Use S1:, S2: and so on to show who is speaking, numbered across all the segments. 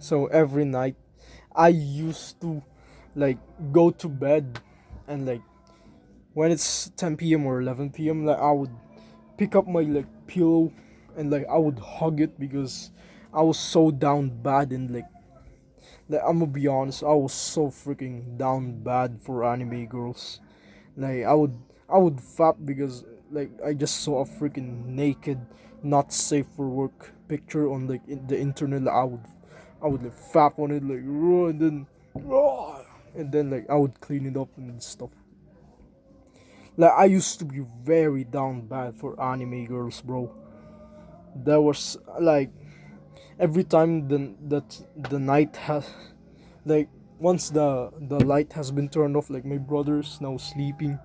S1: So every night I used to like go to bed, and like when it's 10 p.m. or 11 p.m., like I would pick up my like pillow, and like I would hug it because I was so down bad. And like I'm gonna be honest, I was so freaking down bad for anime girls. Like I would fap because like I just saw a freaking naked, not safe for work picture on like the internet. Like, I would like fap on it like raw, and then raw, and then like I would clean it up and stuff. Like I used to be very down bad for anime girls, bro. There was like every time the night has like once the light has been turned off, like my brother's now sleeping,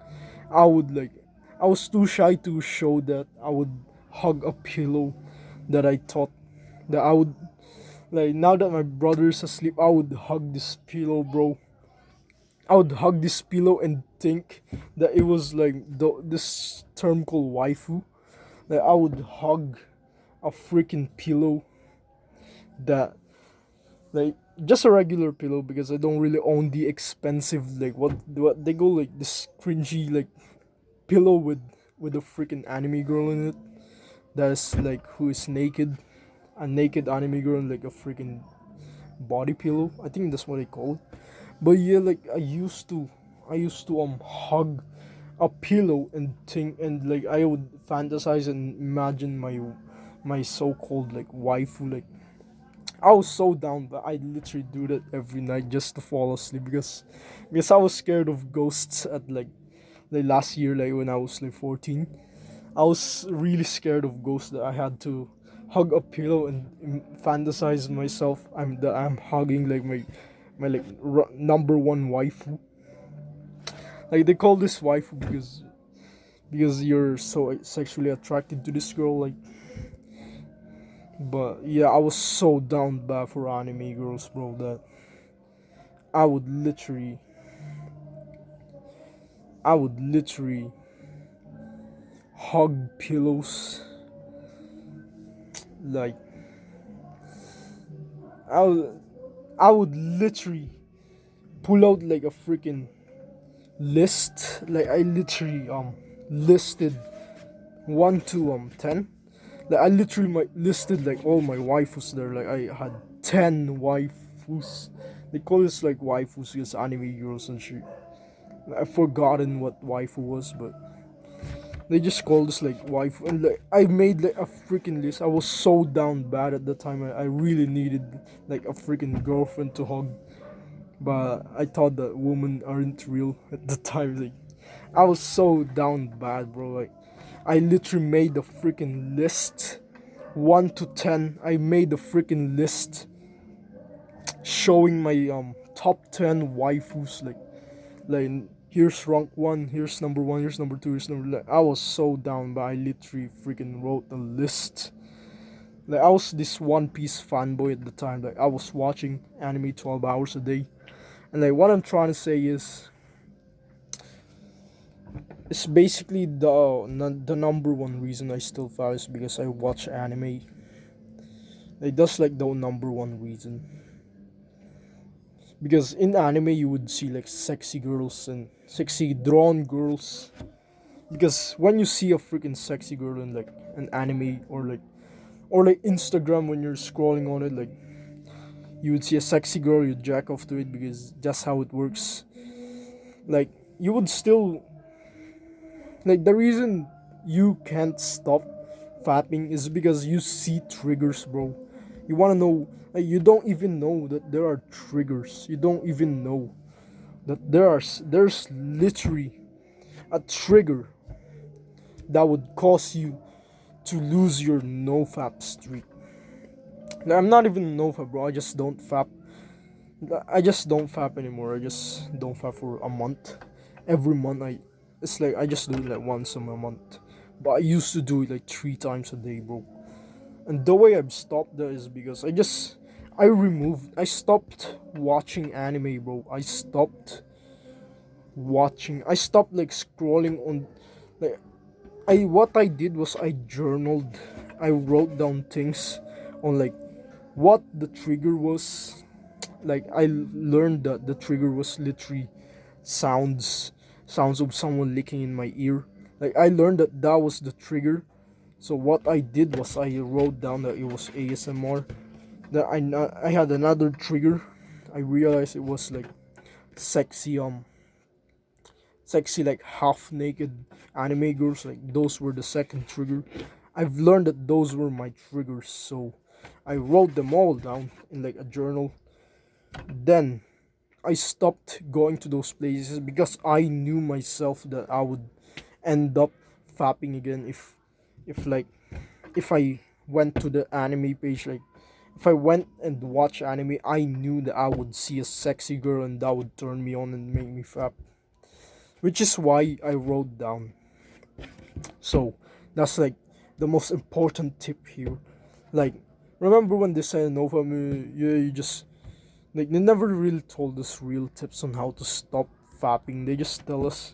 S1: I would like I was too shy to show that I would hug a pillow that I thought that I would like now that my brother's asleep, I would hug this pillow, bro. I would hug this pillow and think that it was like this term called waifu. Like I would hug a freaking pillow that like just a regular pillow because I don't really own the expensive like what they go like this cringy like pillow with a freaking anime girl in it that is like who is naked, a naked anime girl and like a freaking body pillow. I think that's what they call it. But yeah, like I used to hug a pillow and think, and like I would fantasize and imagine my so-called like waifu. Like I was so down, but I literally do that every night just to fall asleep because I was scared of ghosts at like last year, like when I was like 14. I was really scared of ghosts that I had to hug a pillow and fantasize myself I'm hugging like my like number one waifu. Like they call this waifu because you're so sexually attracted to this girl. Like, but yeah, I was so down bad for anime girls, bro, that I would literally, I would literally hug pillows. Like, I would, I would literally pull out like a freaking list. Like, I literally listed 1 to 10. Like, I literally listed like all my waifus there. Like, I had 10 waifus. They call this like waifus because anime girls and shit. I've forgotten what waifu was, but they just called us like waifu. And like I made like a freaking list. I was so down bad at the time. I really needed like a freaking girlfriend to hug, but I thought that women aren't real at the time. Like I was so down bad, bro. Like I literally made a freaking list, 1 to 10. I made a freaking list showing my top 10 waifus. Like here's rank one, here's number one, here's number two, here's number. Like, I was so down, but I literally freaking wrote a list. Like I was this One Piece fanboy at the time. Like I was watching anime 12 hours a day, and like what I'm trying to say is, it's basically the number one reason I still fast is because I watch anime. Like that's like the number one reason. Because in anime you would see like sexy girls and sexy drawn girls. Because when you see a freaking sexy girl in like an anime or like Instagram when you're scrolling on it, like you would see a sexy girl, you jack off to it because that's how it works. Like you would still like the reason you can't stop fapping is because you see triggers, bro. You wanna know like you don't even know that there are triggers. You don't even know that there's literally a trigger that would cause you to lose your no fap streak. Like, I'm not even no fap, bro. I just don't fap. I just don't fap anymore. I just don't fap for a month. Every month, it's like I just do it like once a month. But I used to do it like 3 times a day, bro. And the way I've stopped that is because I stopped watching anime, bro. I stopped like scrolling on, like, what I did was I journaled. I wrote down things on like what the trigger was. Like I learned that the trigger was literally sounds sounds of someone licking in my ear. Like I learned that that was the trigger. So what I did was I wrote down that it was ASMR. That I had another trigger. I realized it was like sexy sexy like half naked anime girls. Like those were the second trigger. I've learned that those were my triggers, so I wrote them all down in like a journal. Then I stopped going to those places because I knew myself that I would end up fapping again if like if I went to the anime page. Like if I went and watched anime, I knew that I would see a sexy girl and that would turn me on and make me fap, which is why I wrote down. So that's like the most important tip here. Like remember when they said no for me, yeah, you just like they never really told us real tips on how to stop fapping. They just tell us,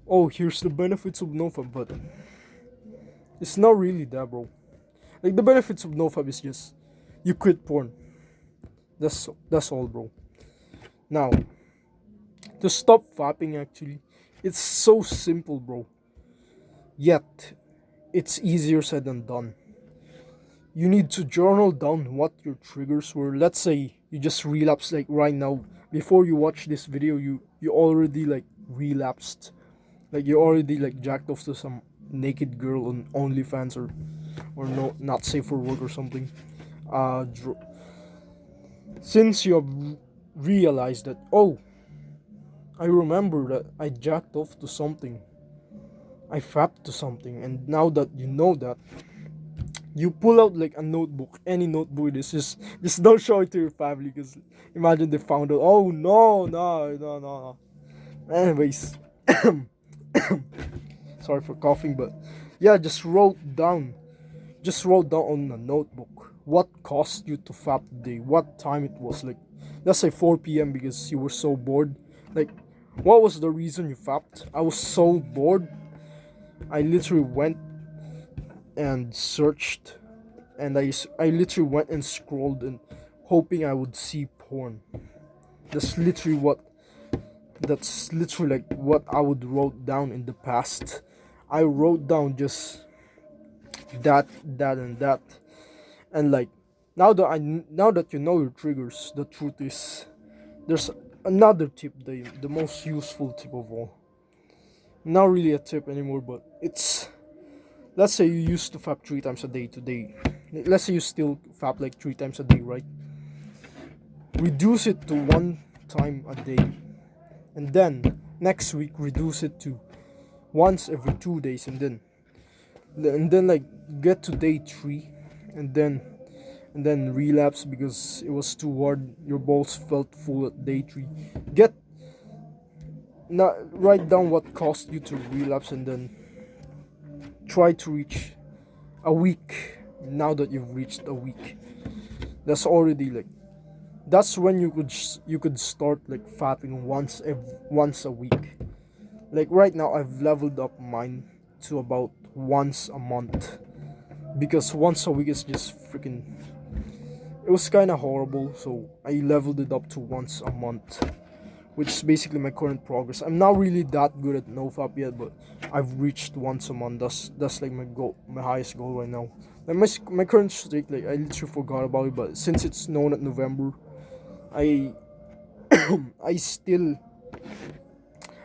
S1: oh, here's the benefits of nofap, but it's not really that, bro. Like the benefits of nofap is just you quit porn. That's all, bro. Now to stop fapping, actually, it's so simple, bro. Yet it's easier said than done. You need to journal down what your triggers were. Let's say you just relapsed like right now. Before you watch this video, you already like relapsed. Like you already like jacked off to some naked girl on OnlyFans or no, not safe for work or something. Dr- since you have realized that, oh, I remember that I jacked off to something, I fapped to something, and now that you know that, you pull out like a notebook, any notebook it is, just don't show it to your family because imagine they found out. Oh no, no, no, no, no. Anyways, sorry for coughing, but yeah, just wrote down on a notebook what caused you to fap today, what time it was. Like let's say 4 p.m. because you were so bored. Like what was the reason you fapped? I was so bored. I literally went and searched, and I literally went and scrolled and hoping I would see porn. That's literally what that's literally like what I would wrote down in the past. I wrote down just that and that. And like now that you know your triggers, the truth is there's another tip, the most useful tip of all. Not really a tip anymore, but it's, let's say you used to fap 3 times a day today. Let's say you still fap like 3 times a day, right? Reduce it to 1 time a day, and then next week reduce it to once every 2 days, and then like get to day 3, and then relapse because it was too hard. Your balls felt full at day 3. Get not write down what caused you to relapse, and then try to reach a week. Now that you've reached a week, that's already like that's when you could start like fapping once a week. Like right now I've leveled up mine to about once a month because once a week is just freaking, it was kind of horrible, so I leveled it up to once a month, which is basically my current progress. I'm not really that good at nofap yet, but I've reached once a month. That's like my goal, my highest goal right now. Like my current streak, like I literally forgot about it, but since it's known at November, I I still,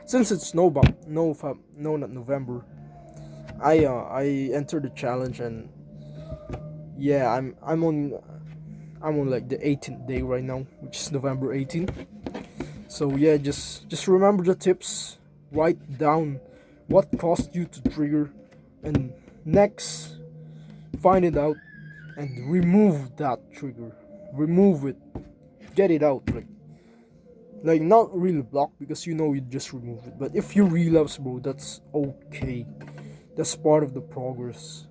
S1: since it's no fap known at November, I entered the challenge, and yeah, I'm on like the 18th day right now, which is November 18th. So yeah, just remember the tips. Write down what caused you to trigger, and next find it out and remove that trigger. Remove it. Get it out. Like not really block because you know you just remove it. But if you relapse, bro, that's okay. That's part of the progress.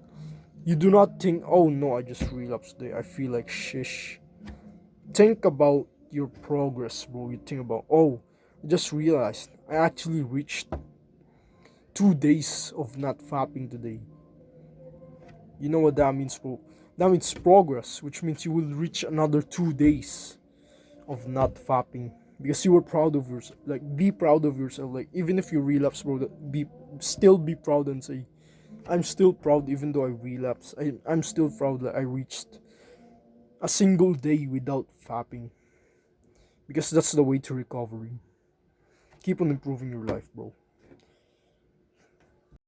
S1: You do not think, oh no, I just relapsed today, I feel like shish. Think about your progress, bro. You think about, oh, I just realized I actually reached 2 days of not fapping today. You know what that means, bro? Now it's progress, which means you will reach another 2 days of not fapping because you were proud of yourself. Like, be proud of yourself. Like, even if you relapse, bro, be proud and say, I'm still proud even though I relapse. I'm still proud that I reached a single day without fapping, because that's the way to recovery. Keep on improving your life, bro.